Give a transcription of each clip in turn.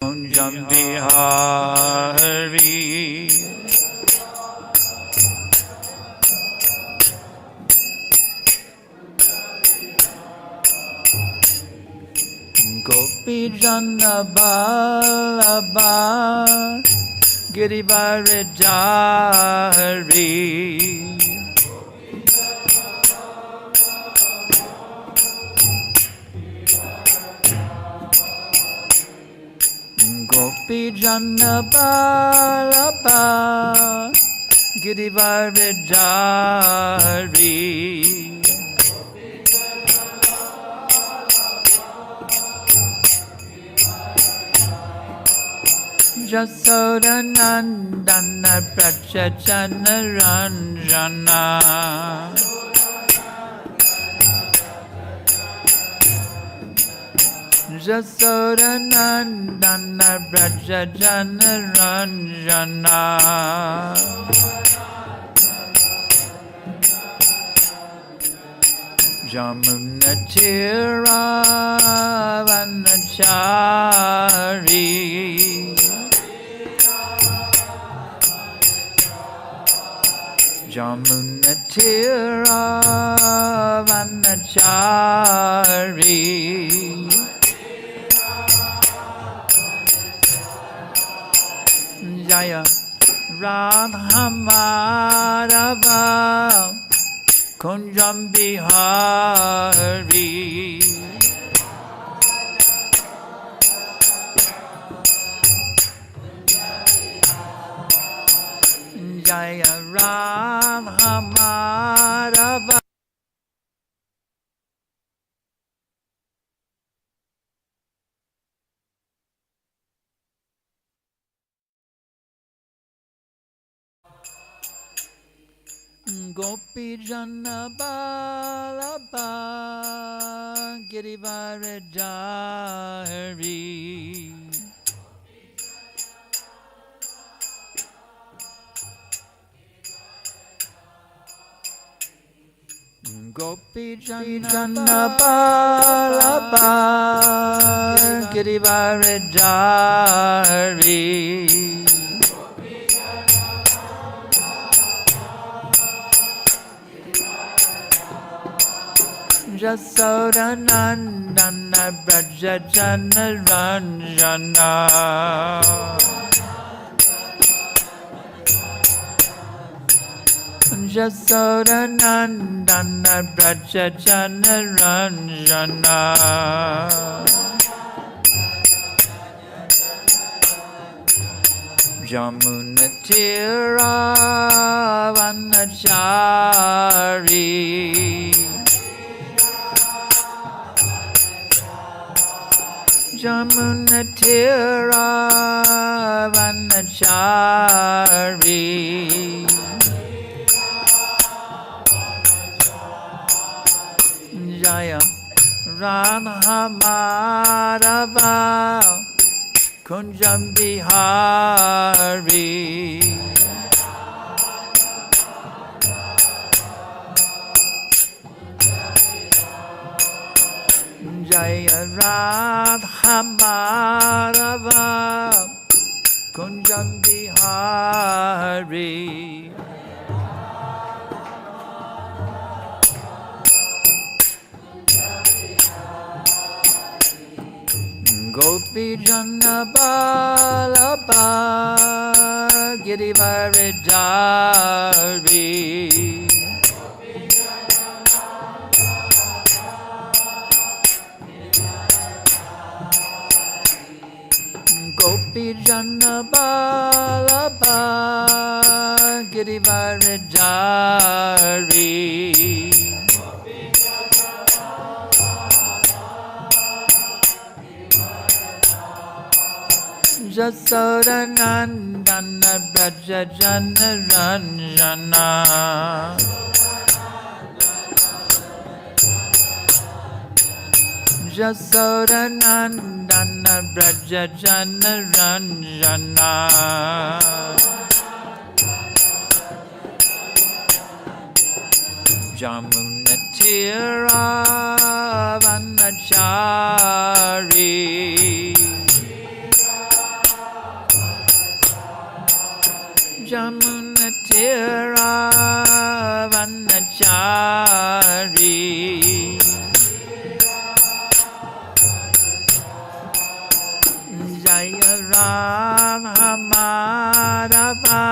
kunjam vihari. Gopi jana balabha girivaridhari. Gopi jana balabha girivaridhari. Jasoda nandana prachachana ranjana. Jasoda nandana prachachana ranjana. Jamuna tira vanachari. Jamuna tira vanachari. Jaya Radha Madhava Kunjam Bihari. Jaya Radha Madhava. Gopi jana balabha girivaridhari. Gopi jana balabha girivaridhari. Jasoda nandana brajajana ranjana. Jasoda nandana brajajana ranjana. Jamuna tira vanachari. Jamuna tira vanachari. Jaya Radha Madhava Kunjam Bihari. Jaya Radha Madhava Kunjam Bihari. Gopi jana balabha girivaridhari. Gopi jana balabha girivaridhari. Jasoda nandana brajajana ranjana. Jasoda nandana brajajana ranjana. Jamuna tira vanachari. Jamunatiravanachari Jaya Radha Madhava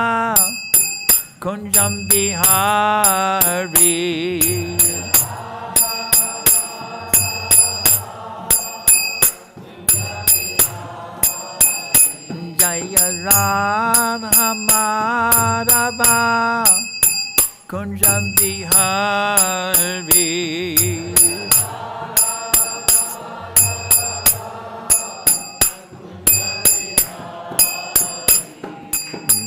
Kunjam Bihari Jaya Radha Madhava Kunjam Bihari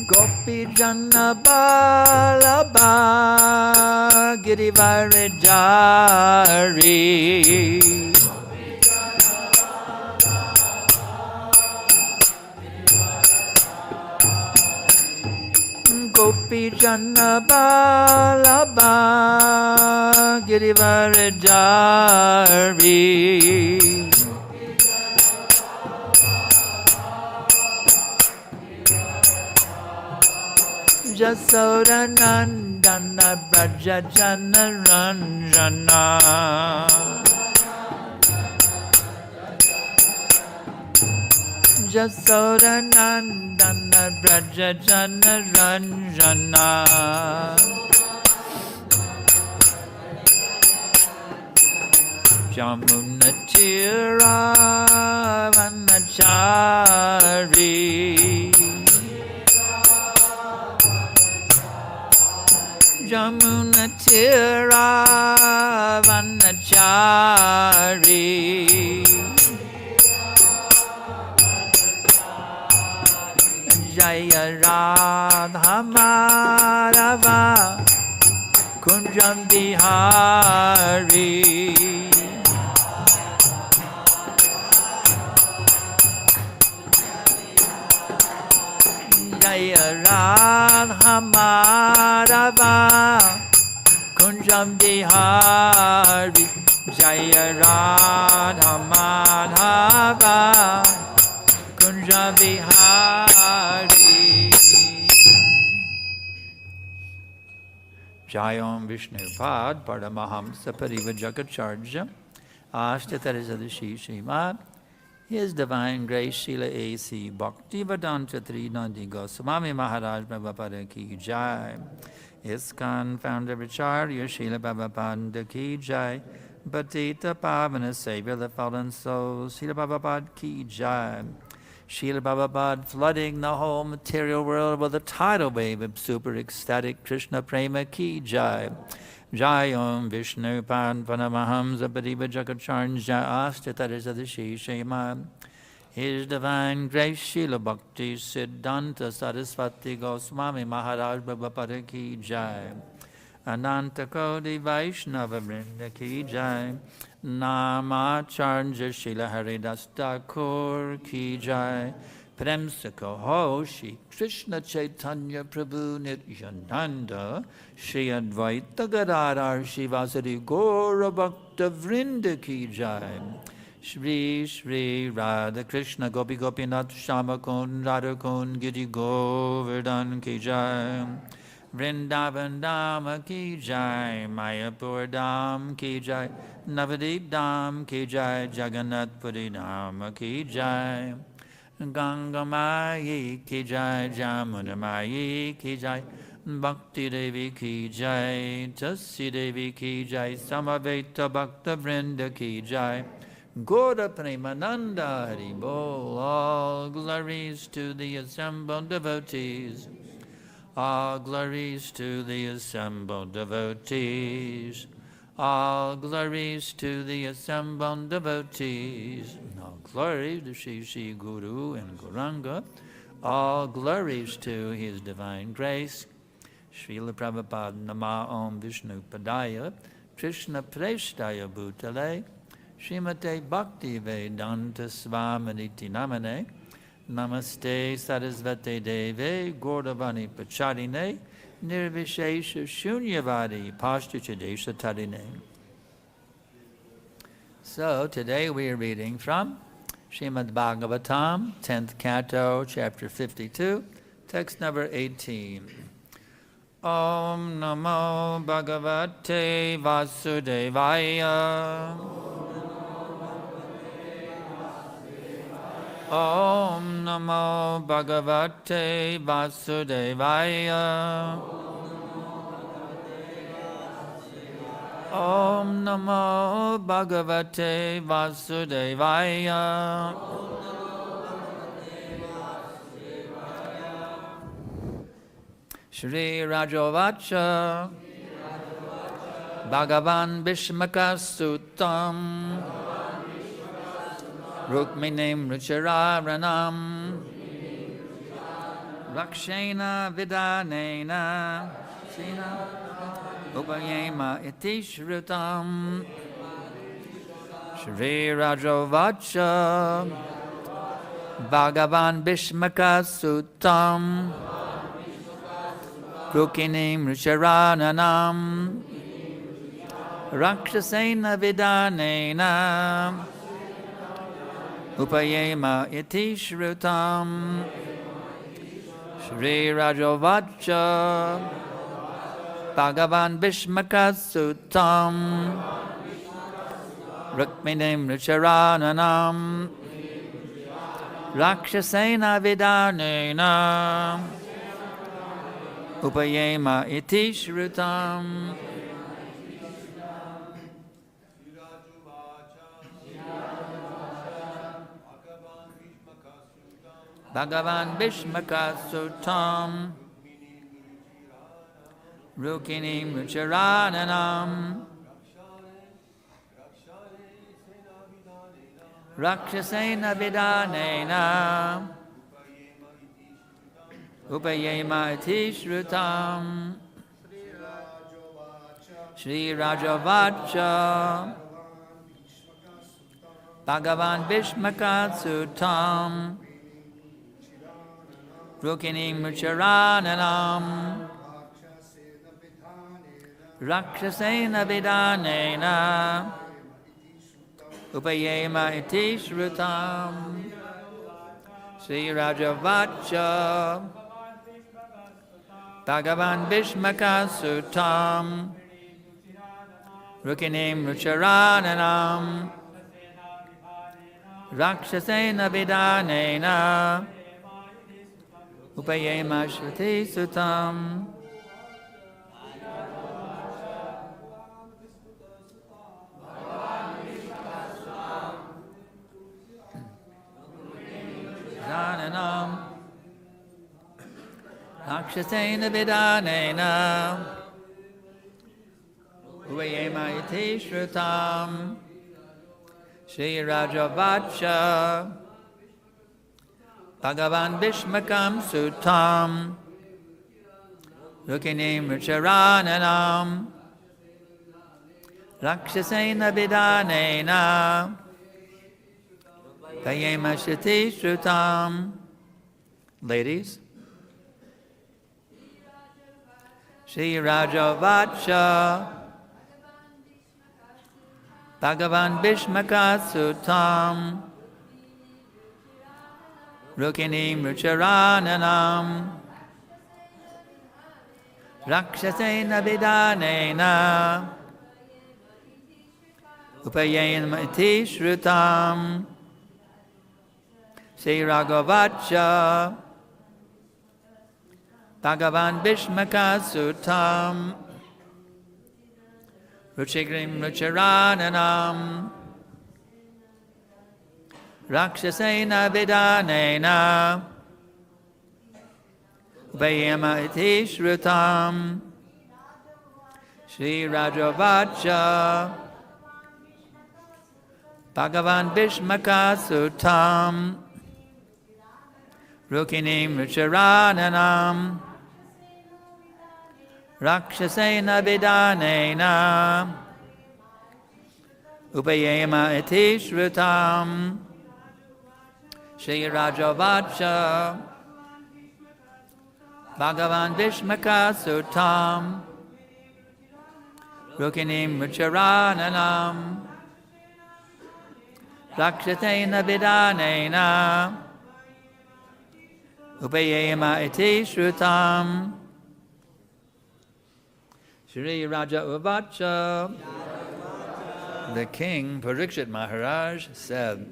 Gopi Jana Balaba Girivarijari Gopi Jana Balaba Girivarijari Jasoda Nandana Braja Jana Ranjana Jasoda Nandana Braja Jana Ranjana Jamunatiravanachari Jamunatiravanachari Jaya Radha Madhava Kunjam Bihari Jaya Radha Madhava Kunjam Bihari Jaya Radha Madhava Kunjam Bihari Jayam Vishnupad Paramahamsa Parivajagacharya Ashtatarasadashi Śrīmāt His Divine Grace Śrīla A.C. Bhaktivedanta Śrīmatī Gosvāmī Mahārāja Prabhupada Ki Jai ISKCON Founder Acharya Śrīla Prabhupada Ki Jai Patita Pavana Savior the Fallen Souls Śrīla Prabhupada Ki Jai Śrīla Prabhupada flooding the whole material world with a tidal wave of super ecstatic Kṛṣṇa prema Ki Jai Jayam Vishnupad Paramahamsa Parivajagacharya Ashtatarasadashi Śrīmāt His Divine Grace Śrīla Bhakti Siddhanta Saraswati Gosvāmī Mahārāja Prabhupada Ki Jai Ananta Kodi Vaishnava Vrinda Ki Jai Namacharya Śrīla Haridas Thakur Ki Jai Premsako Ho Shri Kṛṣṇa Chaitanya Prabhu Nityananda Shri Advaita Gadadhar Shivasari Gaura Bhakta Vrinda Ki Jai Shri Shri Radha Krishna Gopi Gopinath Shama Kund Radha Kund Giri Govardhan Ki Jai Vrindavan Dhama Ki Jai Mayapur Dham Ki Jai Navadip Dham Ki Jai Jagannath Puri Dham Ki Jai Ganga Mayi Ki Jai Jamuna Mayi Ki Jai Bhakti Devi Ki Jai Tassi Devi Ki Jai Samaveta Bhakta Vrinda Ki Jai Gaura Premananda Hari Bol all glories to the assembled devotees all glories to the assembled devotees all glories to the assembled devotees all glories to Shri Guru and Gauranga all glories to His Divine Grace Śrīla Prabhupada Nama Om Vishnu Padaya Krishna Preshtaya Bhutale Śrīmate Bhakti Vedanta Svaminiti Namane Namaste Sarasvate Deve Gordavani Pacharine Nirvishesha Shunyavadi Pashtuchadesha Tarine. So today we are reading from Śrīmad Bhagavatam, 10th Canto, Chapter 52, Text number 18. Om Namo Bhagavate Vasudevaya. Om Namo Bhagavate Vasudevaya. Om Namo Bhagavate Vasudevaya. śrī-rājovāca. bhagavān bhīṣmaka-sutāṁ. rukmiṇīṁ rucirānanām. rākṣasena vidhānena. upayema iti śrutam. śrī-rājovāca. bhagavān bhīṣmaka-sutām. rukmiṇīṁ rucirānanām. rākṣasena vidhānena. upayema iti śrutam. śrī-rājovāca. bhagavān bhīṣmaka-sutām. rukmiṇīṁ rucirānanām. rākṣasena vidhānena. upayema iti śrutam. bhagavān bhīṣmaka-sutām. rukmiṇīṁ rucirānanām. rākṣasena vidhānena. upayema iti śrutam. śrī-rājovāca. bhagavān bhīṣmaka-sutām. rukmiṇīṁ rucirānanām. rākṣasena vidhānena. upayema iti śrutam. śrī-rājovāca. bhagavān bhīṣmaka-sutām. rukmiṇīṁ rucirānanām. rākṣasena vidhānena. upayema smṛti sutam. ānanām. rākṣasena vidhānena. upayema iti śrutam. śrī-rājovāca. bhagavān bhīṣmaka-sutām. rukmiṇīṁ rucirānanām. rākṣasena vidhānena. upayema iti śrutam. Ladies. śrī-rājovāca. bhagavān bhīṣmaka-sutām. rukmiṇīṁ rucirānanām. rākṣasena vidhānena. upayema iti śrutam. śrī-rājovāca. bhagavān bhīṣmaka-sutām. rucirīṁ rucirānanām. rākṣasena vidhānena. upayema iti śrutam. śrī-rājovāca. bhagavān bhīṣmaka-sutām. rukmiṇīṁ rucirānanām. rākṣasena vidhānena. upayema iti śrutam. śrī-rājovāca. bhagavān bhīṣmaka-sutām. rukmiṇīṁ rucirānanām. rākṣasena vidhānena. upayema iti śrutam. Śrī-rājā uvāca. The king, Parīkṣit Mahārāja, said,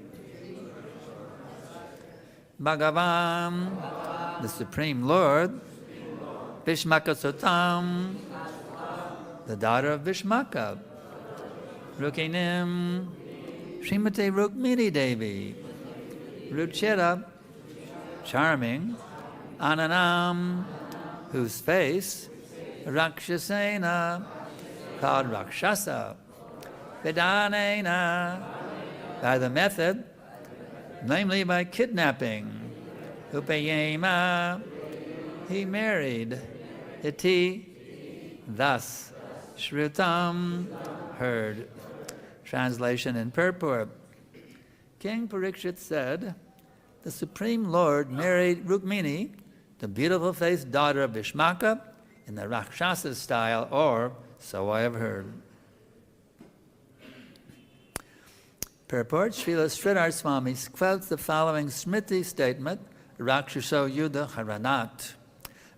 bhagavān, the Supreme Lord, bhīṣmaka-sutām, the daughter of bhīṣmaka, rukmiṇīm, Śrīmatī Rukmiṇī-devī, rucira, charming, ānanām, whose face, rākṣasena, called Rākṣasa, vidhānena, by the method, namely by kidnapping, upayema, he married, iti, thus, śrutam, heard. Translation in Purport. King Parīkṣit said, the Supreme Lord married Rukmiṇī, the beautiful-faced daughter of bhīṣmaka, in the Rākṣasa style, or so I have heard. Purport, Śrīla Śrīdhara Svāmī quotes the following smṛti statement, Rākṣaso yuddha-haraṇāt.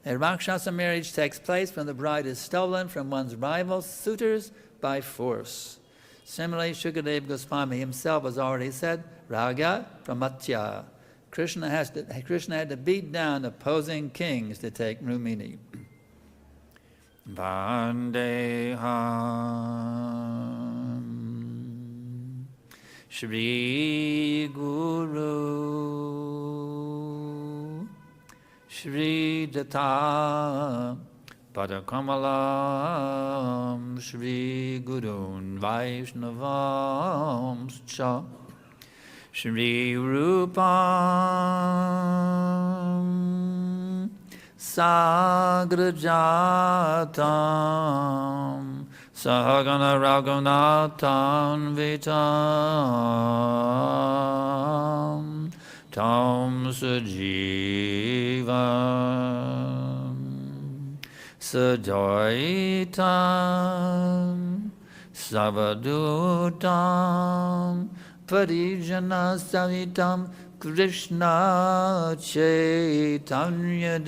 A Rākṣasa marriage takes place when the bride is stolen from one's rival suitors by force. Similarly, Śukadeva Gosvāmī himself has already said, rājñaḥ, pramathya. Kṛṣṇa had to beat down opposing kings to take Rukmiṇīm. Vandeham Shri Guru Śrīdhara Padakamalam Shri Gurun Vaishnavamscha śrī-rūpam sagrajatam sahagana raghunatam vitam tam sajivam sadaitam savadutam parijana savitam Kṛṣṇa Chaitanya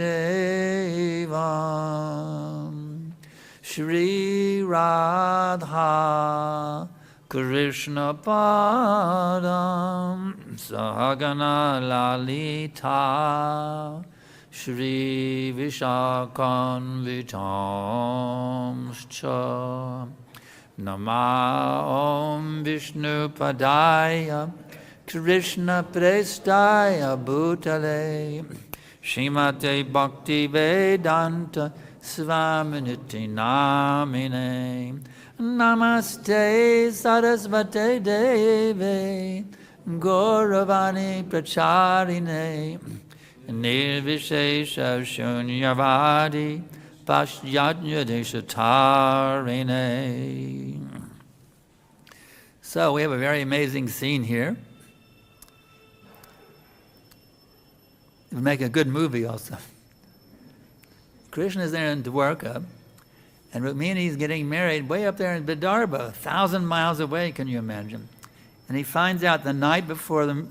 Devam śrī-rādhā Kṛṣṇa Padam Sahagana Lalita Shri Vishakanvitamscha Nama Om Vishnu Padaya Kṛṣṇa Prestaya Bhutale Śrīmate Bhakti Vedanta Svāmī Namine Namaste Sarasvate Deve Gauravani Pracharine Nirvishesha Shunyavadi Paśyadnya Deshatarine. So we have a very amazing scene here. It would make a good movie also. Kṛṣṇa is there in Dwarka, and Rukmiṇī is getting married way up there in Vidarbha, 1,000 miles away, can you imagine? And he finds out the night before the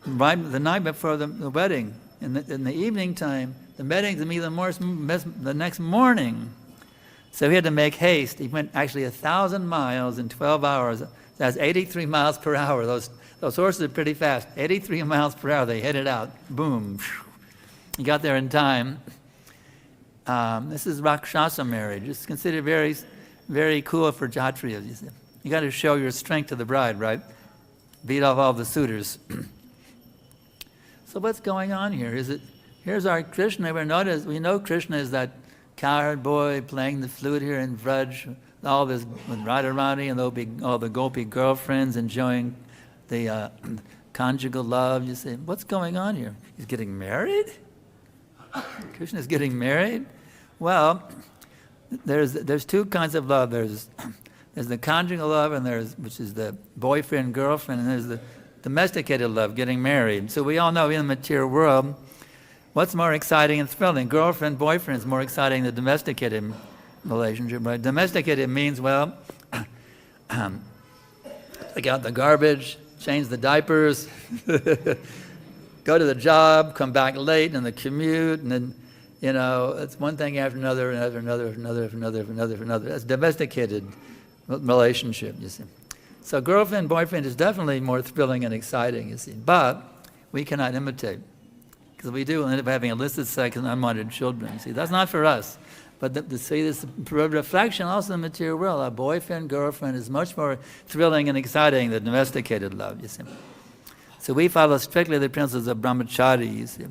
wedding, in the evening time, the wedding's going to be the next morning. So he had to make haste. He went actually 1,000 miles in 12 hours. That's 83 miles per hour. Those horses are pretty fast. 83 miles per hour, they headed out. Boom. He got there in time. This is Rākṣasa marriage. It's considered very, very cool for Kshatriyas. You see. You got to show your strength to the bride, right? Beat off all the suitors. So what's going on here? Here's our Kṛṣṇa. We know Kṛṣṇa is that cowherd boy playing the flute here in Vraj, all this with Radharani and all the gopi girlfriends enjoying the conjugal love. You say, what's going on here? He's getting married? Kṛṣṇa's getting married? Well, there's two kinds of love. There's the conjugal love, which is the boyfriend, girlfriend, and there's the domesticated love, getting married. So we all know in the material world, what's more exciting and thrilling? Girlfriend, boyfriend is more exciting than domesticated relationship, right? Domesticated means, well, take out the garbage, change the diapers, go to the job, come back late in the commute, and then, it's one thing after another, another. That's domesticated relationship, you see. So girlfriend, boyfriend is definitely more thrilling and exciting, you see. But we cannot imitate. Because we do end up having illicit sex and unwanted children. See, that's not for us. But see, this reflection also in the material world. Our boyfriend, girlfriend is much more thrilling and exciting than domesticated love, you see. So we follow strictly the principles of brahmachari, you see.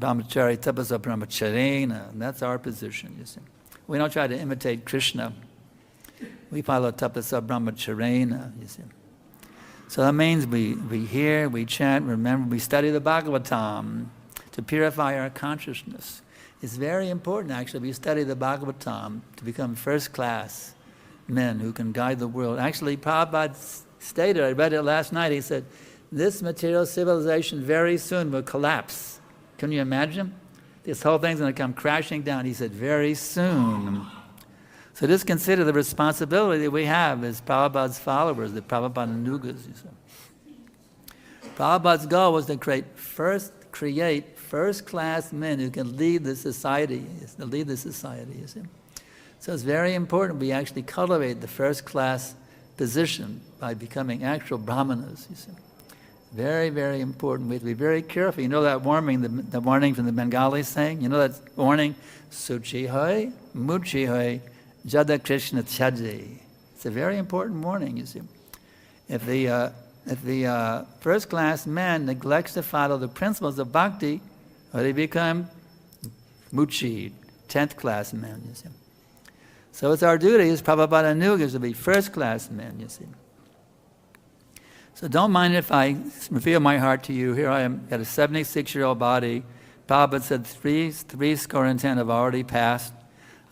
Brahmachari, tapasa brahmacharena, and that's our position, you see. We don't try to imitate Kṛṣṇa. We follow tapasa brahmacharena, you see. So that means we hear, we chant, remember, we study the Bhagavatam to purify our consciousness. It's very important, actually, we study the Bhagavatam to become first-class men who can guide the world. Actually, Prabhupada stated, I read it last night, he said, this material civilization very soon will collapse. Can you imagine? This whole thing's going to come crashing down. He said, very soon. So just consider the responsibility that we have as Prabhupada's followers, the Prabhupada Anugas. Prabhupada's goal was to create first-class men who can lead the society, you see. So it's very important we actually cultivate the first-class position by becoming actual brahmanas, you see. Very, very important. We have to be very careful. You know that warning, the warning from the Bengali saying? You know that warning? Suchi hoy, muchi hoy, jada Kṛṣṇa tyaje. It's a very important warning, you see. If the first-class man neglects to follow the principles of bhakti, they become muchi, 10th-class men, you see. So it's our duty as Prabhupada Anugas to be first-class men, you see. So don't mind if I reveal my heart to you. Here I am, got a 76-year-old body. Prabhupada said three score and 10 have already passed.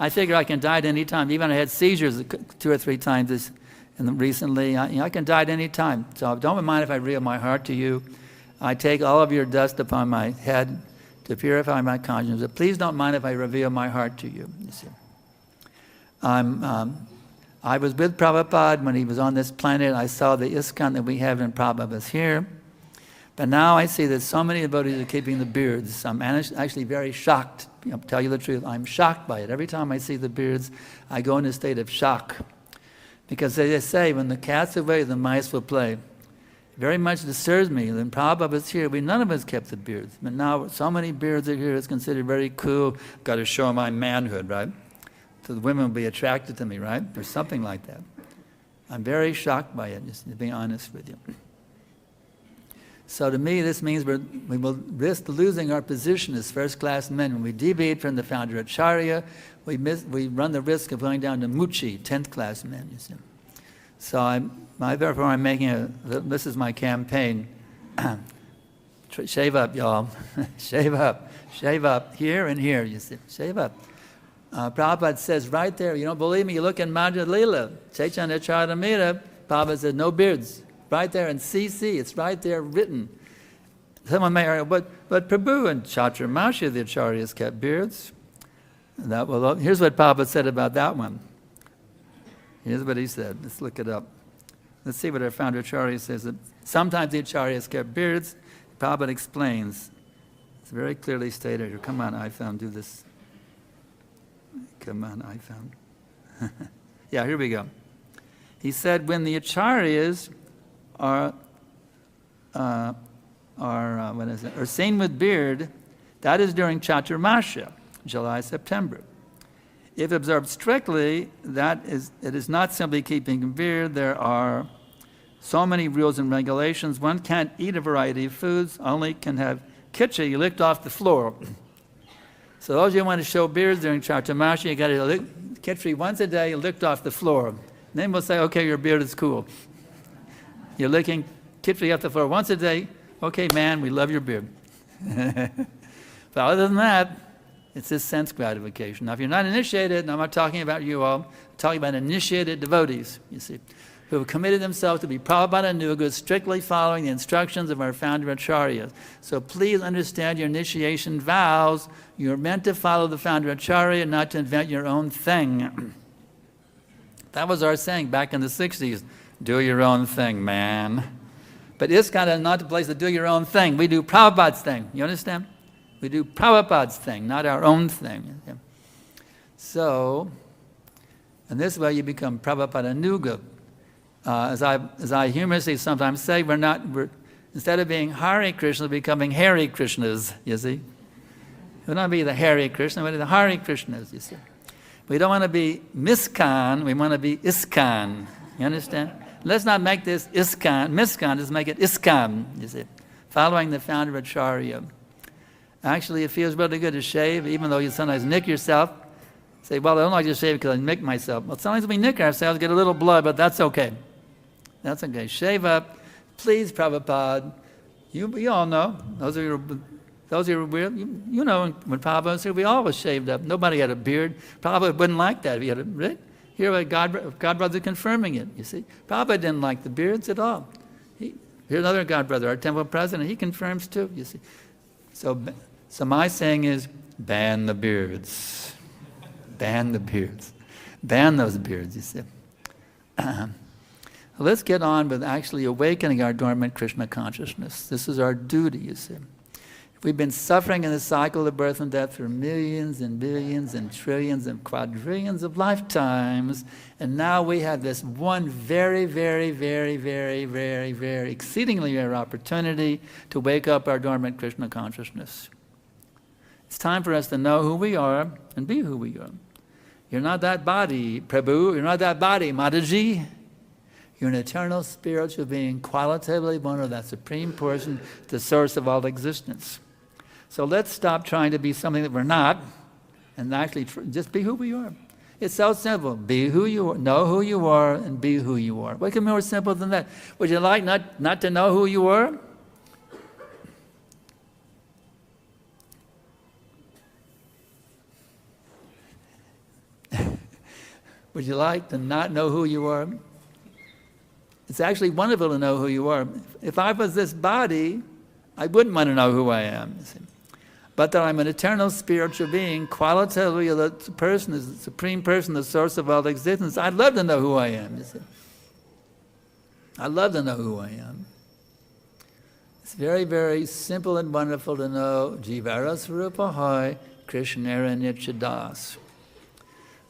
I figure I can die at any time. Even I had seizures 2 or 3 times recently. I can die at any time. So don't mind if I reveal my heart to you. I take all of your dust upon my head to purify my conscience. But please don't mind if I reveal my heart to you. You see, I was with Prabhupada when he was on this planet. I saw the ISKCON that we have in Prabhupada's here. But now I see that so many devotees are keeping the beards. I'm actually very shocked. I'll tell you the truth. I'm shocked by it. Every time I see the beards, I go in a state of shock. Because as they say, when the cat's away, the mice will play. Very much disturbs me. When Prabhupada was here, none of us kept the beards. But now so many beards are here, it's considered very cool. Got to show my manhood, right? So the women will be attracted to me, right? Or something like that. I'm very shocked by it, just to be honest with you. So to me, this means we will risk losing our position as first-class men. When we deviate from the founder Acharya, we run the risk of going down to Muchi, 10th-class men, you see. So therefore I'm making this is my campaign. Shave up, y'all. Shave up, here and here, you see. Shave up. Prabhupada says right there, you don't believe me, you look in Madhya Lila, Chaitanya Charitamrita, Prabhupada says no beards. Right there in CC, it's right there written. Someone may argue, but Prabhu and Chaturmasya, the Acharyas, kept beards. Here's what Prabhupada said about that one. Here's what he said. Let's look it up. Let's see what our founder Acharya says. That sometimes the Acharyas kept beards. Prabhupada explains. It's very clearly stated here. Come on, iPhone, do this. Come on, iPhone. Yeah, here we go. He said, when the Acharyas are seen with beard, that is during Chaturmasya, July, September. If observed strictly, it is not simply keeping a beard. There are so many rules and regulations. One can't eat a variety of foods, only can have khichdi licked off the floor. So those of you who want to show beards during Chaturmasya, you got to lick khichdi once a day, licked off the floor. Then we'll say, okay, your beard is cool. You're licking khichdi off the floor once a day. Okay, man, we love your beard. But other than that, it's this sense gratification. Now, if you're not initiated, and I'm not talking about you all, I'm talking about initiated devotees, you see, who have committed themselves to be Prabhupada Anugas, strictly following the instructions of our founder Acharya. So please understand your initiation vows. You're meant to follow the founder Acharya, not to invent your own thing. That was our saying back in the 60s. Do your own thing, man. But ISKCON is not the place to do your own thing. We do Prabhupada's thing. You understand? We do Prabhupada's thing, not our own thing. So, and this way you become Prabhupada-nuga. As I humorously sometimes say, we're instead of being Hare Krishna, becoming Hare Krishnas, you see. We don't want to be the Hare Krishna, we want to be the Hare Krishnas, you see. We don't want to be MISKON, we want to be ISKCON. You understand? Let's not make this ISKCON, MISKON, just make it ISKCON, you see. Following the founder Acharya. Actually, it feels really good to shave, even though you sometimes nick yourself. Say, well, I don't like to shave because I nick myself. Well, sometimes we nick ourselves, get a little blood, but that's okay. That's okay. Shave up. Please, Prabhupada. You all know. Those of you weird, you know when Prabhupada was here, we all was shaved up. Nobody had a beard. Prabhupada wouldn't like that if he had a beard. Here, God brother confirming it, you see. Prabhupada didn't like the beards at all. Here's another God brother, our temple president, he confirms too, you see. So my saying is, ban the beards. Ban the beards. Ban those beards, you see. Let's get on with actually awakening our dormant Krishna consciousness. This is our duty, you see. We've been suffering in the cycle of birth and death for millions and billions and trillions and quadrillions of lifetimes, and now we have this one very, very, very, very, very, very exceedingly rare opportunity to wake up our dormant Krishna consciousness. It's time for us to know who we are and be who we are. You're not that body, Prabhu. You're not that body, Mataji. You're an eternal spiritual being, qualitatively one of that supreme person, the source of all existence. So let's stop trying to be something that we're not, and actually just be who we are. It's so simple. Be who you are, know who you are, and be who you are. What can be more simple than that? Would you like not to know who you are? Would you like to not know who you are? It's actually wonderful to know who you are. If I was this body, I wouldn't want to know who I am. You see. But that I'm an eternal spiritual being, qualitatively the person is the supreme person, the source of all existence. I'd love to know who I am. You see. I'd love to know who I am. It's very, very simple and wonderful to know Jivara Swarupahai Krishnera Nityadas.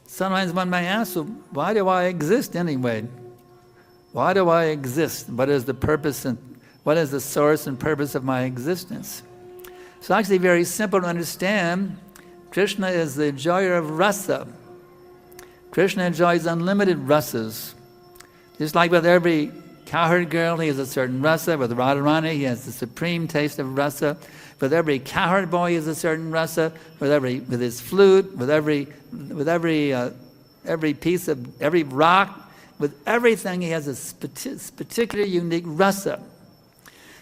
Sometimes one may ask, well, why do I exist anyway? Why do I exist? What is the purpose and what is the source and purpose of my existence? It's actually very simple to understand. Krishna is the enjoyer of rasa. Krishna enjoys unlimited rasas. Just like with every cowherd girl, he has a certain rasa. With Radharani, he has the supreme taste of rasa. With every cowherd boy, he has a certain rasa. With his flute, with every piece of every rock, with everything, he has a particular unique rasa.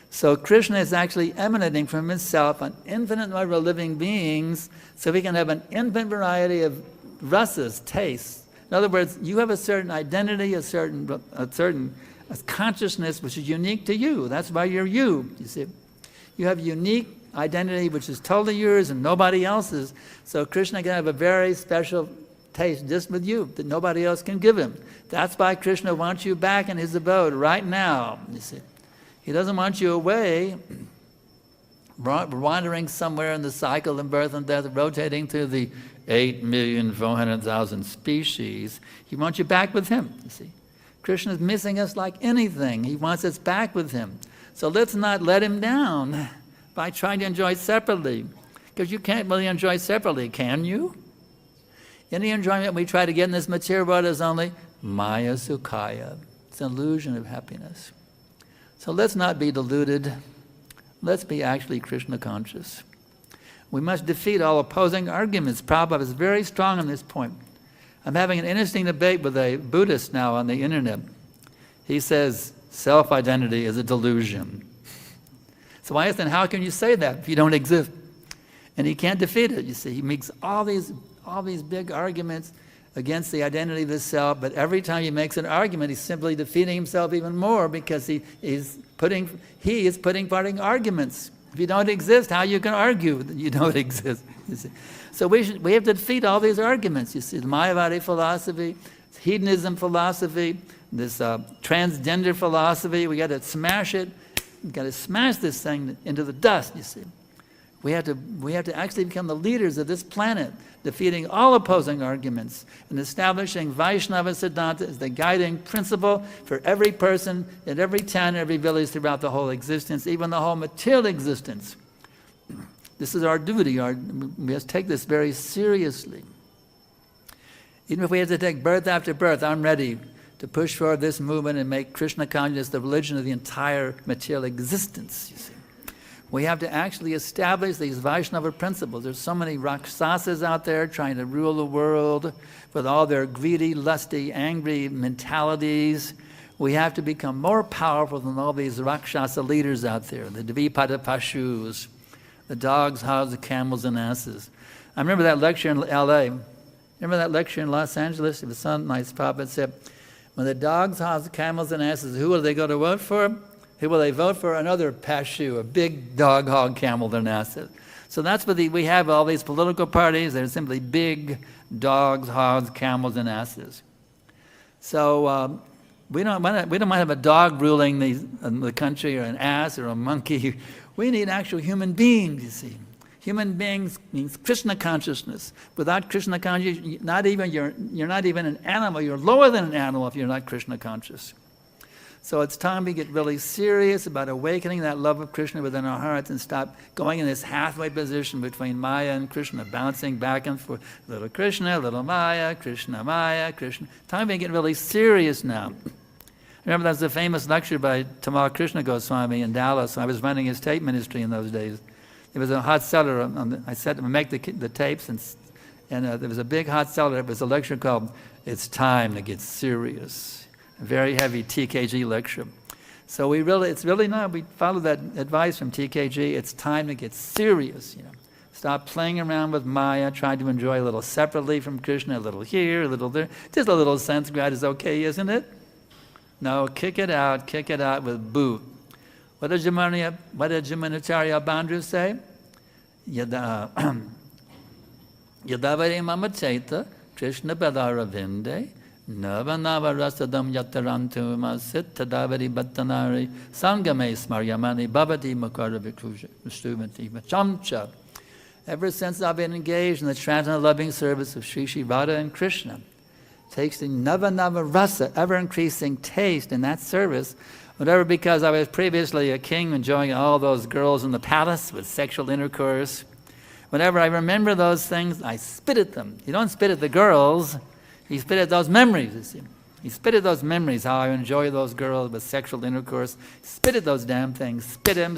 So Krishna is actually emanating from himself an infinite number of living beings, so we can have an infinite variety of rasas, tastes. In other words, you have a certain identity, a certain consciousness which is unique to you. That's why you're you see. You have unique identity which is totally yours and nobody else's. So Krishna can have a very special taste just with you that nobody else can give him. That's why Krishna wants you back in his abode right now, you see. He doesn't want you away, wandering somewhere in the cycle of birth and death, rotating through the 8,400,000 species. He wants you back with him, you see. Krishna is missing us like anything. He wants us back with him. So let's not let him down by trying to enjoy separately. Because you can't really enjoy separately, can you? Any enjoyment we try to get in this material world is only Maya Sukhaya. It's an illusion of happiness. So let's not be deluded. Let's be actually Krishna conscious. We must defeat all opposing arguments. Prabhupada is very strong on this point. I'm having an interesting debate with a Buddhist now on the internet. He says self-identity is a delusion. So I asked him, how can you say that if you don't exist? And he can't defeat it, you see. He makes all these big arguments against the identity of the self, but every time he makes an argument, he's simply defeating himself even more because he is putting forward arguments. If you don't exist, how you can argue that you don't exist? You see? So we have to defeat all these arguments. You see, the Mayavadi philosophy, hedonism philosophy, this transgender philosophy. We got to smash it smash this thing into the dust, you see. We have to actually become the leaders of this planet, defeating all opposing arguments and establishing Vaishnava Siddhanta as the guiding principle for every person in every town, every village throughout the whole existence, even the whole material existence. This is our duty. We must take this very seriously. Even if we have to take birth after birth, I'm ready to push forward this movement and make Krishna consciousness the religion of the entire material existence, you see. We have to actually establish these Vaishnava principles. There's so many Rākṣasas out there trying to rule the world with all their greedy, lusty, angry mentalities. We have to become more powerful than all these Rākṣasa leaders out there, the Dvipada Pashus, the dogs, hogs, the camels, and asses. I remember that lecture in L.A. Remember that lecture in Los Angeles? It was some nice prophet said, when the dogs, hogs, camels, and asses, who will they go to vote for? Who will they vote for? Another Pashu, a big dog, hog, camel, and asses. So that's what we have all these political parties. They're simply big dogs, hogs, camels, and asses. So we don't want to have a dog ruling the country, or an ass, or a monkey. We need actual human beings, you see. Human beings means Krishna consciousness. Without Krishna consciousness, you're not even an animal. You're lower than an animal if you're not Krishna conscious. So it's time we get really serious about awakening that love of Krishna within our hearts and stop going in this halfway position between Maya and Krishna, bouncing back and forth. Little Krishna, little Maya, Krishna. Time we get really serious now. Remember, there was a famous lecture by Śrīla Gosvāmī in Dallas. I was running his tape ministry in those days. There was a hot seller. I said to make the tapes, and there was a big hot seller. It was a lecture called "It's Time to Get Serious." A very heavy TKG lecture. So we follow that advice from TKG. It's time to get serious. Stop playing around with Maya, trying to enjoy a little separately from Krishna, a little here, a little there. Just a little sense grad is okay, isn't it? No, kick it out with boo. What did Jamunacharya Bandhu say? Yadavari mama chaita, Krishna padara vinde, nava rasadam yatarantu masit, tadavari bhattanari, sangame smaryamani, bhavati makara vikruja, Śrīmatī Machamcha. Ever since I've been engaged in the transcendental loving service of Śrī Radha and Krishna, tasting nava rasa, ever-increasing taste in that service, whatever, because I was previously a king enjoying all those girls in the palace with sexual intercourse. Whenever I remember those things, I spit at them. You don't spit at the girls, you spit at those memories, you see. You spit at those memories, how I enjoy those girls with sexual intercourse. Spit at those damn things. Spit them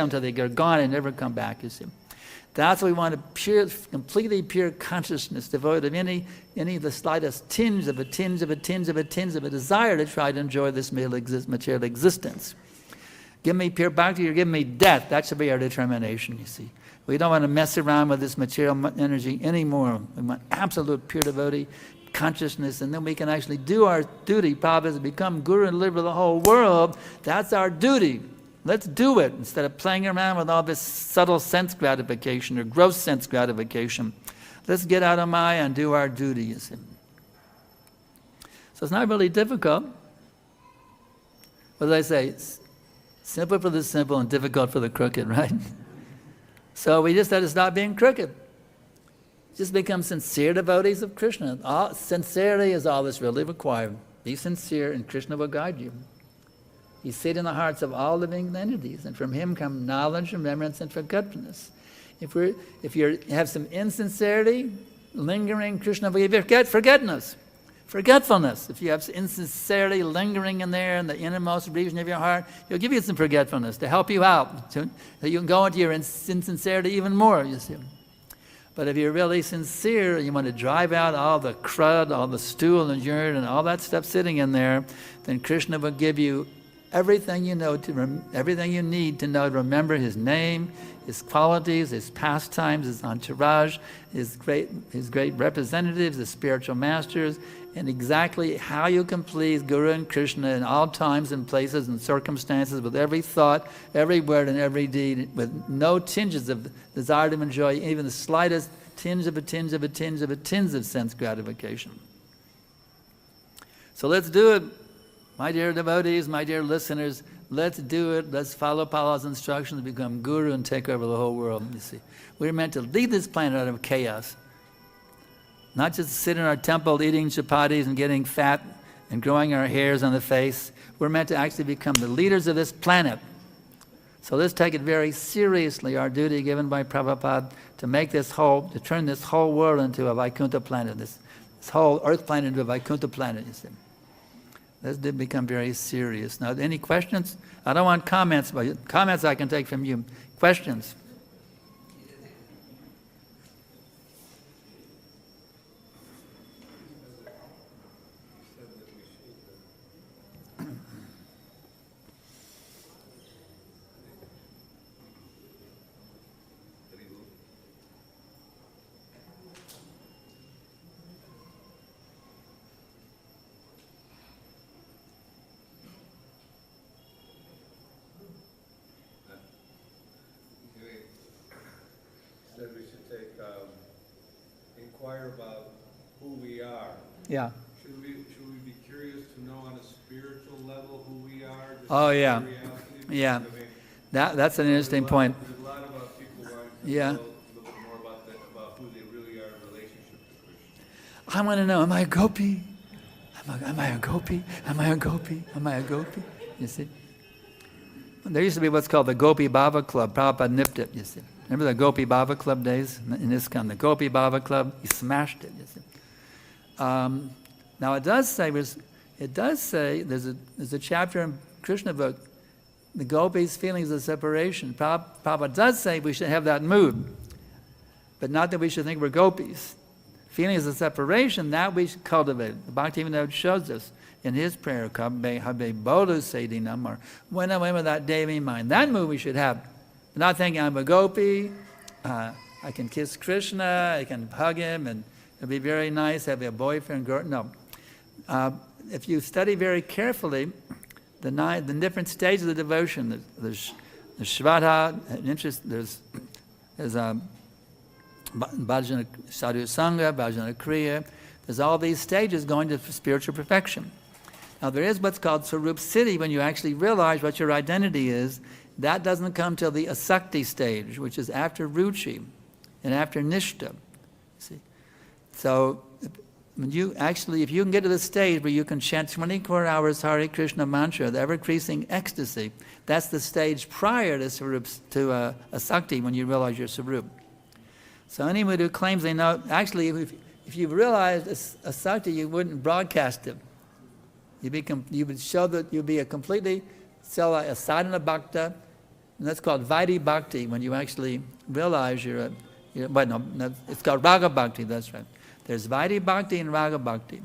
till they are gone and never come back, you see. That's what we want, completely pure consciousness, devoid of any of the slightest tinge of a desire to try to enjoy this material existence. Give me pure bhakti or give me death. That should be our determination, you see. We don't want to mess around with this material energy anymore. We want absolute pure devotee consciousness, and then we can actually do our duty. Prabhupada has become guru and live for the whole world. That's our duty. Let's do it instead of playing around with all this subtle sense gratification or gross sense gratification. Let's get out of Maya and do our duty, you see. So it's not really difficult. What do they say? Simple for the simple and difficult for the crooked, right? So we just have to stop being crooked. Just become sincere devotees of Krishna. Sincerity is all that's really required. Be sincere and Krishna will guide you. He sits in the hearts of all living entities, and from him come knowledge, remembrance, and forgetfulness. If you have some insincerity, lingering, Krishna will give you forgetfulness. If you have insincerity lingering in there in the innermost region of your heart, he'll give you some forgetfulness to help you out, so you can go into your insincerity even more, you see. But if you're really sincere, you want to drive out all the crud, all the stool and urine and all that stuff sitting in there, then Krishna will give you everything you know everything you need to know to remember his name, his qualities, his pastimes, his entourage, his great representatives, his spiritual masters, and exactly how you can please Guru and Krishna in all times and places and circumstances, with every thought, every word, and every deed, with no tinges of desire to enjoy even the slightest tinge of sense gratification. So let's do it. My dear devotees, my dear listeners, let's do it, let's follow Pala's instructions, become guru and take over the whole world, you see. We're meant to lead this planet out of chaos. Not just sit in our temple eating chapatis and getting fat and growing our hairs on the face. We're meant to actually become the leaders of this planet. So let's take it very seriously, our duty given by Prabhupada to turn this whole world into a Vaikuntha planet, this whole earth planet into a Vaikuntha planet, you see. Let's become very serious. Now, any questions? I don't want comments, but comments I can take from you. Questions? Inquire about who we are. Yeah. Should we be curious to know on a spiritual level who we are? Oh yeah. Yeah. I mean, that's an interesting point. There's a lot about people wanting to yeah. know a little bit more about who they really are in relationship to Krishna. I want to know, am I a gopi? Am I a gopi? Am I a gopi? Am I a gopi? You see? There used to be what's called the Gopi Bhava Club. Prabhupada nipped it, you see. Remember the Gopi Bhava Club days in ISKCON? The Gopi Bhava Club, he smashed it, you see. Now it does say there's a chapter in Krishna book, the gopis' feelings of separation. Prabhupada does say we should have that mood, but not that we should think we're gopis. Feelings of separation, that we should cultivate. The Bhaktivinoda shows us in his prayer, Habe Bolu Sedinam, or when I'm with that Devi mind. That mood we should have. Not thinking I'm a gopi, I can kiss Kṛṣṇa, I can hug him, and it'll be very nice, have a boyfriend, girl. No. If you study very carefully the different stages of devotion, there's Shraddha, there's Bhajana Sadhu Sangha, Bhajana Kriya. There's all these stages going to spiritual perfection. Now there is what's called Swarup Siddhi, when you actually realize what your identity is. That doesn't come till the asakti stage, which is after ruchi and after nishta. See? So when if you can get to the stage where you can chant 24 hours Hare Krishna mantra, the ever-increasing ecstasy, that's the stage prior to asakti, when you realize your Swarup. So anyone who claims they know, actually, if you realized asakti, you wouldn't broadcast it. You would show that you'd be a completely a sadhana bhakta, and that's called Vaidhi Bhakti, when you actually realize it's called Raga Bhakti, that's right. There's Vaidhi Bhakti and Raga Bhakti.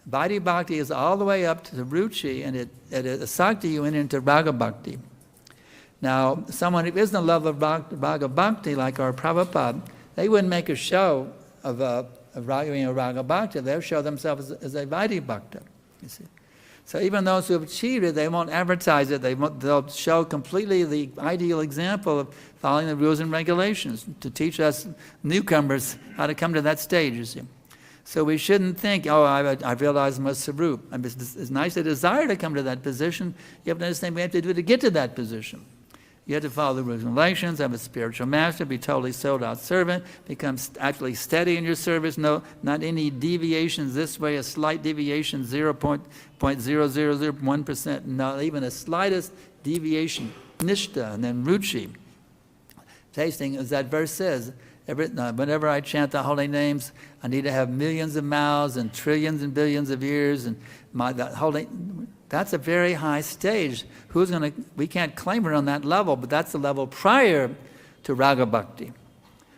Vaidhi Bhakti is all the way up to the ruchi, and at asakti you enter into Raga Bhakti. Now, someone who isn't a lover of Raga Bhakti, like our Prabhupada, they wouldn't make a show of Raga Bhakti. They'll show themselves as a Vaidhi Bhakta, you see. So even those who have achieved it, they won't advertise it. They'll show completely the ideal example of following the rules and regulations to teach us newcomers how to come to that stage, you see. So we shouldn't think, I realize my Swarup. I mean, it's nice to desire to come to that position. You have to understand what we have to do to get to that position. You have to follow the rules and regulations, have a spiritual master, be totally sold out servant, become actually steady in your service, not any deviations this way, a slight deviation, 0.0001%, not even a slightest deviation, nishta, and then ruchi. Tasting, as that verse says, whenever I chant the holy names, I need to have millions of mouths and trillions and billions of ears, and that's a very high stage. We can't claim we're on that level, but that's the level prior to Raga Bhakti.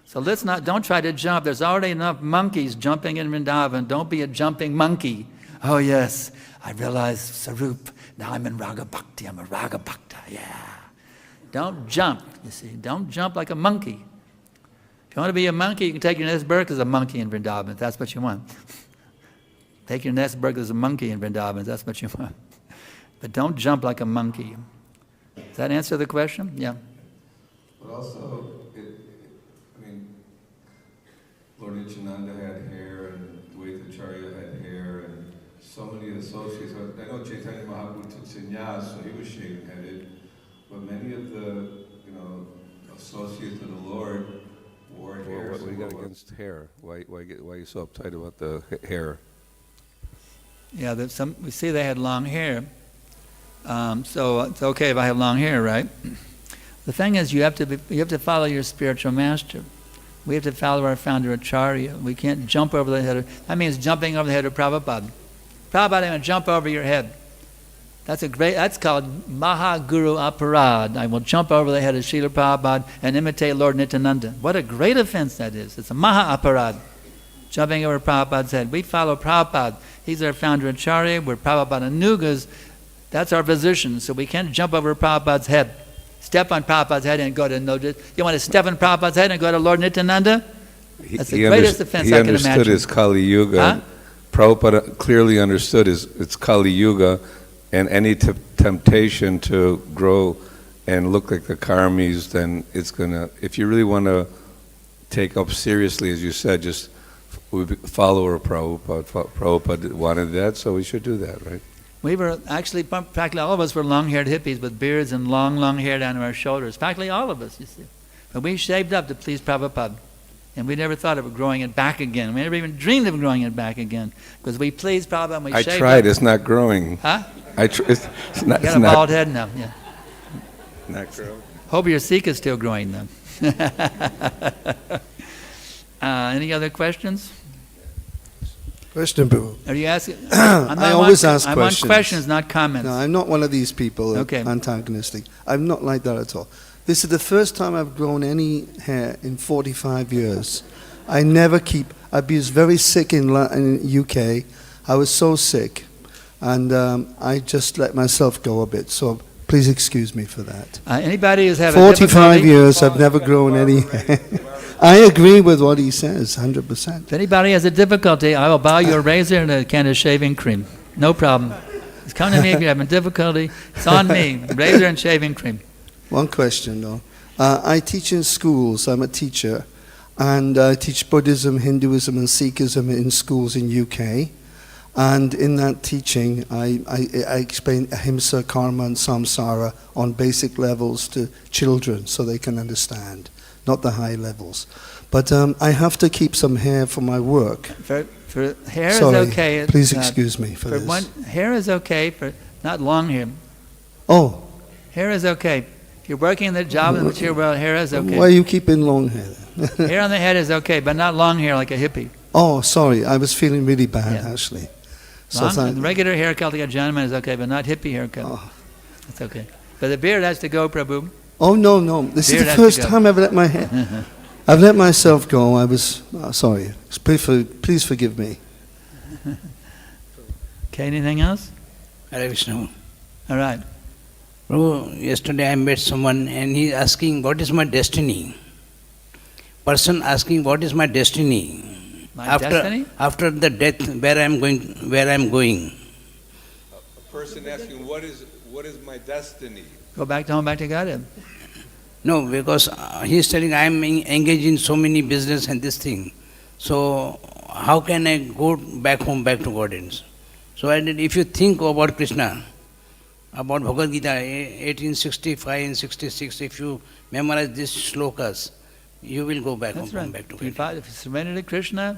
So don't try to jump. There's already enough monkeys jumping in Vrindavan. Don't be a jumping monkey. Oh yes, I realize Swarup. Now I'm in Raga Bhakti. I'm a Raga Bhakta, yeah. Don't jump, you see. Don't jump like a monkey. If you want to be a monkey, you can take your next birth as a monkey in Vrindavan, if that's what you want. Take your next birth as a monkey in Vrindavan, if that's what you want. But don't jump like a monkey. Does that answer the question? Yeah. But also, Lord Nityananda had hair, and Dvaitacharya had hair, and so many associates. I know Chaitanya Mahaprabhu took sannyas, so he was shaven-headed, but many of the, associates of the Lord wore hair. What do you got against hair? Why are you so uptight about the hair? Yeah, we see they had long hair, so it's okay if I have long hair, right? The thing is, you have to follow your spiritual master. We have to follow our founder Acharya. We can't jump over the head that means jumping over the head of Prabhupada. Prabhupada ain't gonna jump over your head. That's called Mahaguru Aparad. I will jump over the head of Srila Prabhupada and imitate Lord Nityananda. What a great offense that is. It's a Maha Aparad. Jumping over Prabhupada's head. We follow Prabhupada. He's our founder Acharya. We're Prabhupada Nugas. That's our position. So we can't jump over Prabhupada's head. Step on Prabhupada's head and go to you want to step on Prabhupada's head and go to Lord Nityananda? That's the greatest offense I can imagine. He understood his Kali Yuga. Huh? Prabhupada clearly understood it's Kali Yuga, and any temptation to grow and look like the karmis, then it's gonna, if you really want to take up seriously, as you said, just follow Prabhupada. Prabhupada wanted that, so we should do that, right? We were actually, practically all of us were long-haired hippies with beards and long hair down to our shoulders. Practically all of us, you see. But we shaved up to please Prabhupada. And we never thought of growing it back again. We never even dreamed of growing it back again. Because we pleased Prabhupada and we shaved up. I tried, it's not growing. Huh? It's not, you got a bald head now, yeah. Not growing. Hope your Sikh is still growing though. Any other questions? Question, Prabhu. Are you asking? I always ask questions. I want questions, not comments. No, I'm not one of these people, okay. Antagonistic. I'm not like that at all. This is the first time I've grown any hair in 45 years. I never keep. I was very sick in UK. I was so sick. And I just let myself go a bit. So please excuse me for that. Anybody who's having 45 years, I've never grown any hair. I agree with what he says, 100%. If anybody has a difficulty, I will buy you a razor and a can of shaving cream. No problem. Just come to me if you're having difficulty. It's on me. Razor and shaving cream. One question, though. I teach in schools. I'm a teacher. And I teach Buddhism, Hinduism, and Sikhism in schools in UK. And in that teaching, I explain ahimsa, karma, and samsara on basic levels to children so they can understand. Not the high levels. But I have to keep some hair for my work. For hair Sorry, is okay. Please excuse me for this. Hair is okay, for not long hair. Oh. Hair is okay. If you're working in the job in the material world, hair is okay. Why are you keeping long hair? Hair on the head is okay, but not long hair like a hippie. Oh, sorry. I was feeling really bad, actually. So regular haircut like a gentleman is okay, but not hippie haircut. Oh. That's okay. But the beard has to go, Prabhu. Oh, no. This is the first time I've let my hair. I've let myself go. I was sorry. Please forgive me. Okay, anything else? Hare Vishnu. All right. Prabhu, yesterday I met someone and he's asking, what is my destiny? Person asking, what is my destiny? Destiny? After the death, where I am going. A person asking, what is my destiny? Go back to home, back to God. No, because he is telling I am engaged in so many business and this thing. So how can I go back home, back to Godhead? So I did, if you think about Kṛṣṇa, about Bhagavad Gita, 1865 and 66, if you memorize these shlokas, you will go back home, back to Godhead. If you surrender to Kṛṣṇa,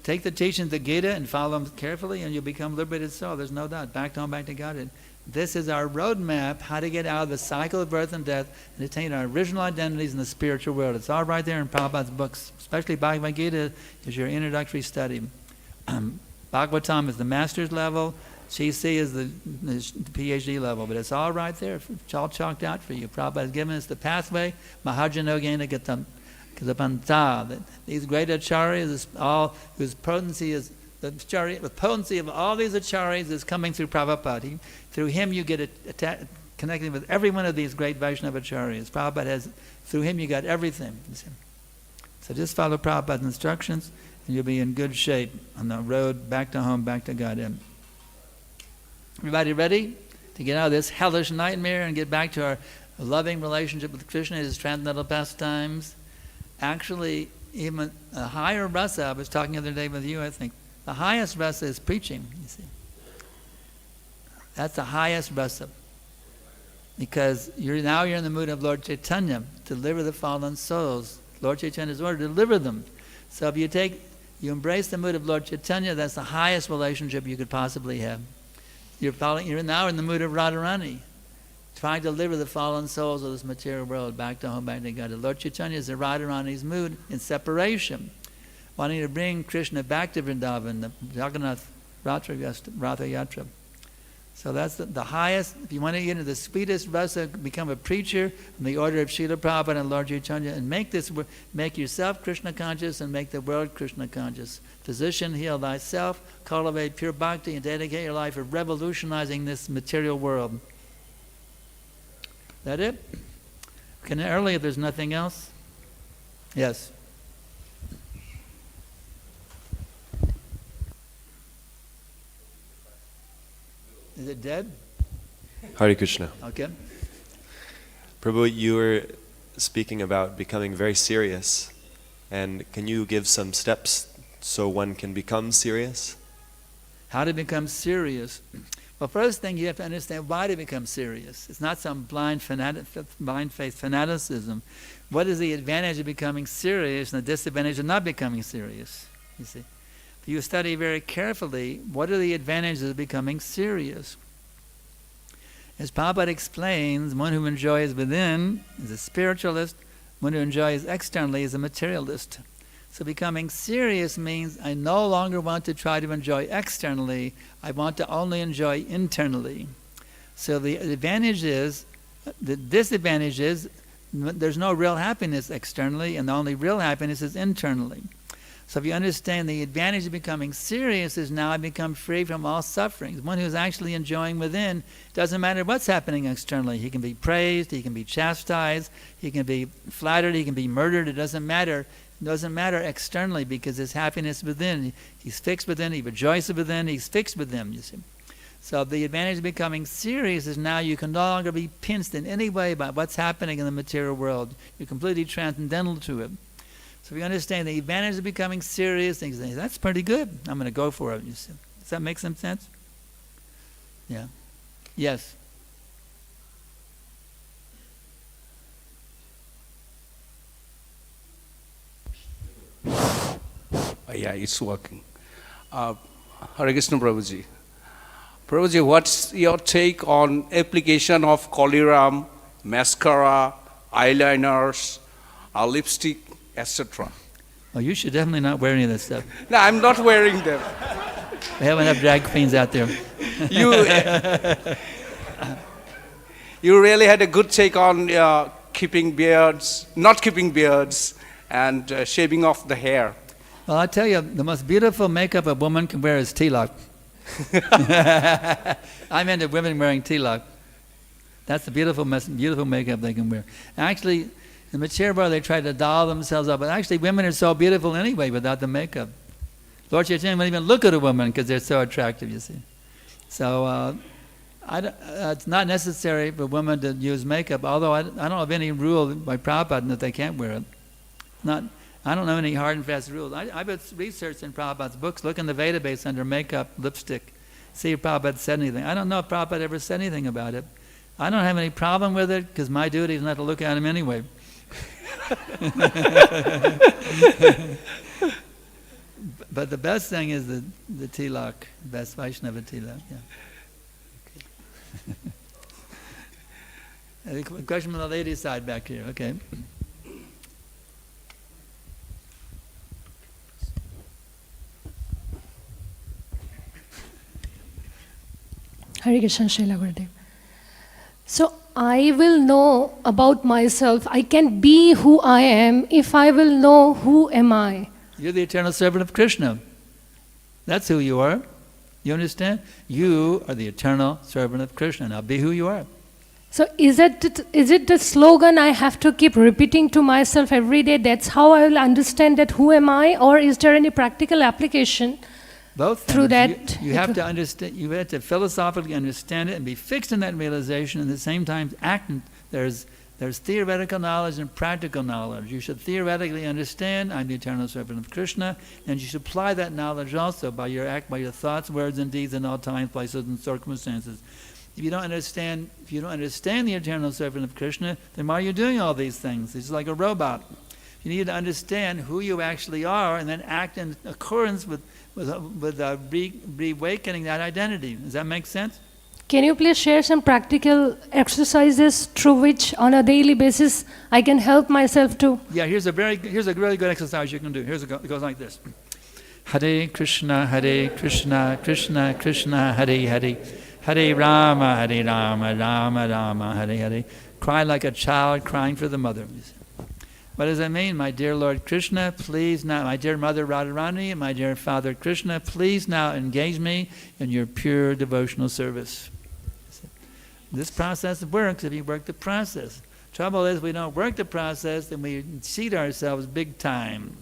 take the teachings of the Gita and follow them carefully and you'll become liberated soul. There's no doubt. Back to home, back to Godhead. This is our roadmap, how to get out of the cycle of birth and death and attain our original identities in the spiritual world. It's all right there in Prabhupada's books, especially Bhagavad Gita is your introductory study. Bhagavatam is the master's level, CC is the PhD level, but it's all right there. It's all chalked out for you. Prabhupada has given us the pathway, Mahajanogena Gatam Katapanta. These great acharyas, all whose potency is the potency of all these acharyas is coming through Prabhupada. Through him you get connected with every one of these great Vaishnava acharyas. Prabhupada has, through him you got everything. So just follow Prabhupada's instructions and you'll be in good shape on the road back to home, back to Godhead. Everybody ready to get out of this hellish nightmare and get back to our loving relationship with Kṛṣṇa, his transcendental pastimes? Actually, even a higher rasa, I was talking the other day with you, I think, the highest rasa is preaching, you see. That's the highest rasa. Because now you're in the mood of Lord Chaitanya, to deliver the fallen souls. Lord Chaitanya's order to deliver them. So if you embrace the mood of Lord Chaitanya, that's the highest relationship you could possibly have. You're now in the mood of Radharani, trying to deliver the fallen souls of this material world back to home, back to God. Lord Chaitanya is in Radharani's mood in separation, wanting to bring Kṛṣṇa back to Vrindavan, the Jagannath Ratha Yatra. So that's the highest. If you want to get into the sweetest rasa, become a preacher in the order of Śrīla Prabhupada and Lord Chaitanya, and make yourself Kṛṣṇa conscious and make the world Kṛṣṇa conscious. Physician, heal thyself, cultivate pure bhakti, and dedicate your life for revolutionizing this material world. That it? Can early if there's nothing else? Yes. Is it dead? Hare Krishna. Okay. Prabhu, you were speaking about becoming very serious. And can you give some steps so one can become serious? How to become serious? Well, first thing you have to understand why to become serious. It's not some blind faith fanaticism. What is the advantage of becoming serious and the disadvantage of not becoming serious? You see, if you study very carefully, what are the advantages of becoming serious? As Prabhupada explains, one who enjoys within is a spiritualist, one who enjoys externally is a materialist. So becoming serious means I no longer want to try to enjoy externally, I want to only enjoy internally. So the advantage is, the disadvantage is, there's no real happiness externally, and the only real happiness is internally. So if you understand the advantage of becoming serious is now I become free from all sufferings. One who's actually enjoying within, doesn't matter what's happening externally. He can be praised, he can be chastised, he can be flattered, he can be murdered, it doesn't matter. It doesn't matter externally because his happiness within. He's fixed within, he rejoices within, he's fixed within, you see. So the advantage of becoming serious is now you can no longer be pinched in any way by what's happening in the material world. You're completely transcendental to it. So if you understand the advantage of becoming serious, things that's pretty good. I'm going to go for it. You see. Does that make some sense? Yeah. Yes. Yeah, it's working. Hare Krishna Prabhuji. Prabhuji, what's your take on application of Kaliram, mascara, eyeliners, lipstick, etc.? Oh, you should definitely not wear any of that stuff. No, I'm not wearing them. We have enough drag queens out there. You really had a good take on keeping beards, not keeping beards, and shaving off the hair. Well, I tell you, the most beautiful makeup a woman can wear is tilak. I'm into women wearing tilak. That's the beautiful makeup they can wear. Actually, in the material world, they try to doll themselves up, but actually women are so beautiful anyway without the makeup. Lord Chaitanya won't even look at a woman because they're so attractive, you see. So it's not necessary for women to use makeup, although I don't have any rule by Prabhupada that they can't wear it. I don't know any hard and fast rules. I've researched in Prabhupada's books. Look in the Vedabase under makeup, lipstick. See if Prabhupada said anything. I don't know if Prabhupada ever said anything about it. I don't have any problem with it because my duty is not to look at him anyway. But the best thing is the tilak, best Vaishnava tilak. Yeah. A question from the ladies' side back here. Okay. Hare Krishna, Śrīla Gurudev. So I will know about myself. I can be who I am if I will know who am I. You're the eternal servant of Kṛṣṇa. That's who you are. You understand? You are the eternal servant of Kṛṣṇa. Now be who you are. So is it the slogan I have to keep repeating to myself every day? That's how I will understand that who am I? Or is there any practical application? Both through things. that, you have to understand. You have to philosophically understand it and be fixed in that realization. And at the same time, act. There's There's theoretical knowledge and practical knowledge. You should theoretically understand, I'm the eternal servant of Kṛṣṇa, and you should apply that knowledge also by your act, by your thoughts, words, and deeds in all times, places, and circumstances. If you don't understand the eternal servant of Kṛṣṇa, then why are you doing all these things? It's like a robot. You need to understand who you actually are and then act in accordance with reawakening that identity. Does that make sense? Can you please share some practical exercises through which on a daily basis I can help myself to? Yeah, here's a really good exercise you can do. It goes like this. Hare Krishna, Krishna Krishna, Hare Hare. Hare Rama, Rama Rama, Hare Hare. Cry like a child crying for the mother. What does that mean? My dear Lord Kṛṣṇa, please now, my dear Mother Radharani, and my dear Father Kṛṣṇa, please now engage me in your pure devotional service. This process works if you work the process. Trouble is, we don't work the process, then we cheat ourselves big time.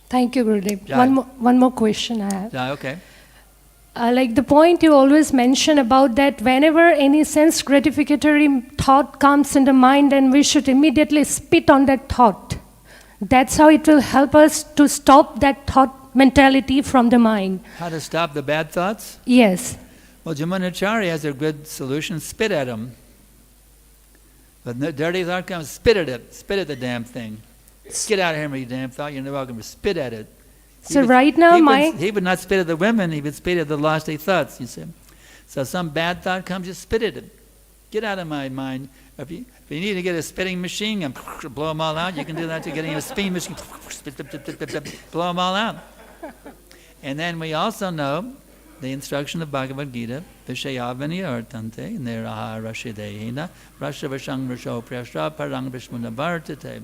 Thank you, Gurudev. One more question I have. Okay. Like the point you always mention about that whenever any sense gratificatory thought comes in the mind, and we should immediately spit on that thought. That's how it will help us to stop that thought mentality from the mind. How to stop the bad thoughts? Yes. Well, Jamunacharya has a good solution. Spit at them. But the dirty thought comes, spit at it. Spit at the damn thing. Get out of here, you damn thought. You're welcome to spit at it. So right now he would not spit at the women, he would spit at the lofty thoughts, you see. So some bad thought comes, just spit at it. Get out of my mind. If you need to get a spitting machine and blow them all out, you can do that too. Getting a spitting machine, blow them all out. And then we also know the instruction of Bhagavad Gita, Vishayavaniartante, Niraha Rashidehina, Rashavashang Rasho Prashra Parang Vishmunavartate.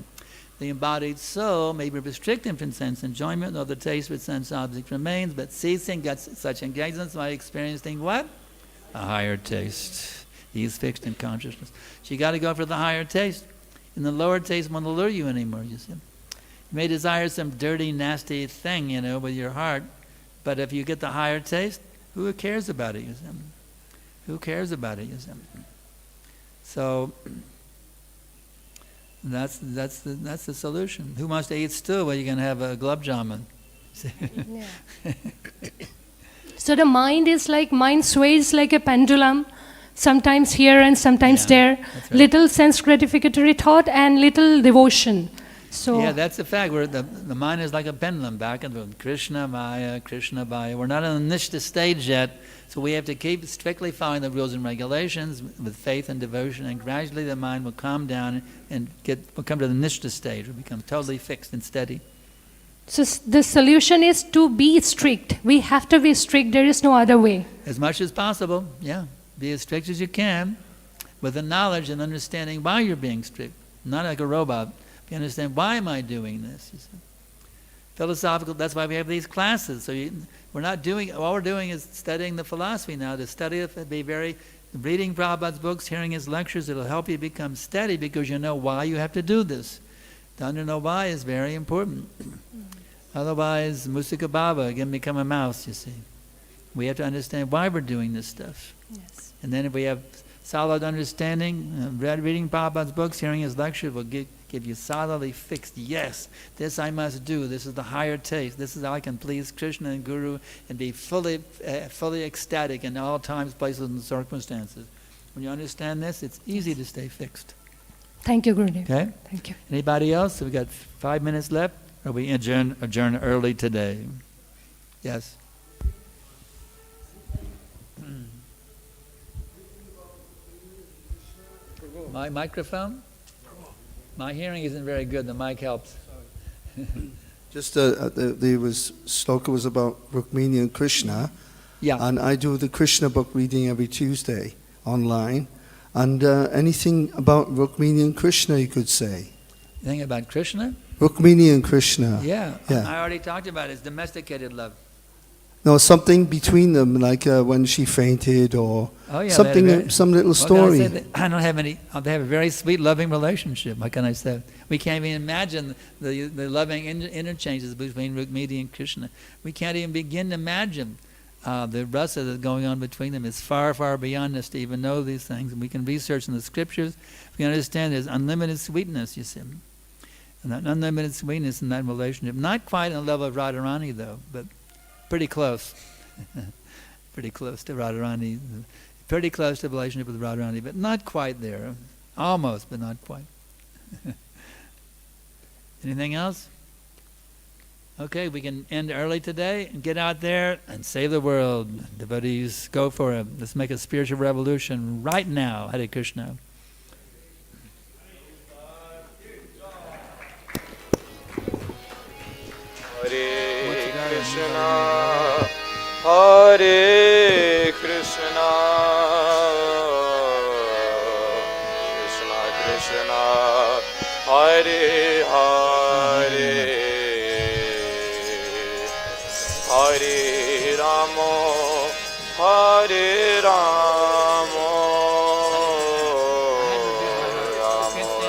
The embodied soul may be restricted from sense enjoyment, though the taste with sense object remains, but ceasing such engagements by experiencing what? A higher taste. He is fixed in consciousness. So you got to go for the higher taste. And the lower taste won't allure you anymore, you see. You may desire some dirty, nasty thing, with your heart, but if you get the higher taste, who cares about it, you see? Who cares about it, you see? So that's the solution. Who wants to eat stew? Well, you can have a gulab jamun. Yeah. So the mind sways like a pendulum, sometimes here and sometimes there. Right. Little sense gratificatory thought and little devotion. So yeah, that's the fact. The mind is like a pendulum, back and forth. Kṛṣṇa Maya, Kṛṣṇa Maya. We're not on the nishta stage yet, so we have to keep strictly following the rules and regulations with faith and devotion, and gradually the mind will calm down and will come to the nishta stage. Will become totally fixed and steady. So the solution is to be strict. We have to be strict. There is no other way. As much as possible, yeah. Be as strict as you can, with the knowledge and understanding why you're being strict. Not like a robot. You understand, why am I doing this? You see? Philosophical, that's why we have these classes. So we're not doing, all we're doing is studying the philosophy now. To study it, reading Prabhupada's books, hearing his lectures, it'll help you become steady because you know why you have to do this. To know why is very important. Otherwise, Musika Baba can become a mouse, you see. We have to understand why we're doing this stuff. Yes. And then if we have solid understanding, reading Prabhupada's books, hearing his lectures will give you solidly fixed, yes, this I must do, this is the higher taste, this is how I can please Kṛṣṇa and Guru and be fully ecstatic in all times, places, and circumstances. When you understand this, it's easy to stay fixed. Thank you, Gurudev. Okay? Thank you. Anybody else? We've got 5 minutes left, or we adjourn early today. Yes? My microphone? My hearing isn't very good. The mic helps. Just there was sloka was about Rukmiṇī and Kṛṣṇa. Yeah. And I do the Kṛṣṇa book reading every Tuesday online. And anything about Rukmiṇī and Kṛṣṇa you could say? Anything about Kṛṣṇa? Rukmiṇī and Kṛṣṇa. Yeah. Yeah. I already talked about it. It's domesticated love. No, something between them, like when she fainted, or something, some little story. I don't have any. They have a very sweet, loving relationship. What can I say? We can't even imagine the loving interchanges between Rukmiṇī and Kṛṣṇa. We can't even begin to imagine the rasa that's going on between them is far, far beyond us to even know these things. And we can research in the scriptures. We can understand there's unlimited sweetness, you see. And that unlimited sweetness in that relationship. Not quite on the level of Radharani, though, but pretty close. Pretty close to Radharani. Pretty close to the relationship with Radharani, but not quite there. Almost, but not quite. Anything else? Okay, we can end early today and get out there and save the world. Devotees, go for it. Let's make a spiritual revolution right now. Hare Kṛṣṇa. Hare Kṛṣṇa, Hare Kṛṣṇa, Kṛṣṇa Kṛṣṇa, Hare Hare, Hare Rama, Hare Rama.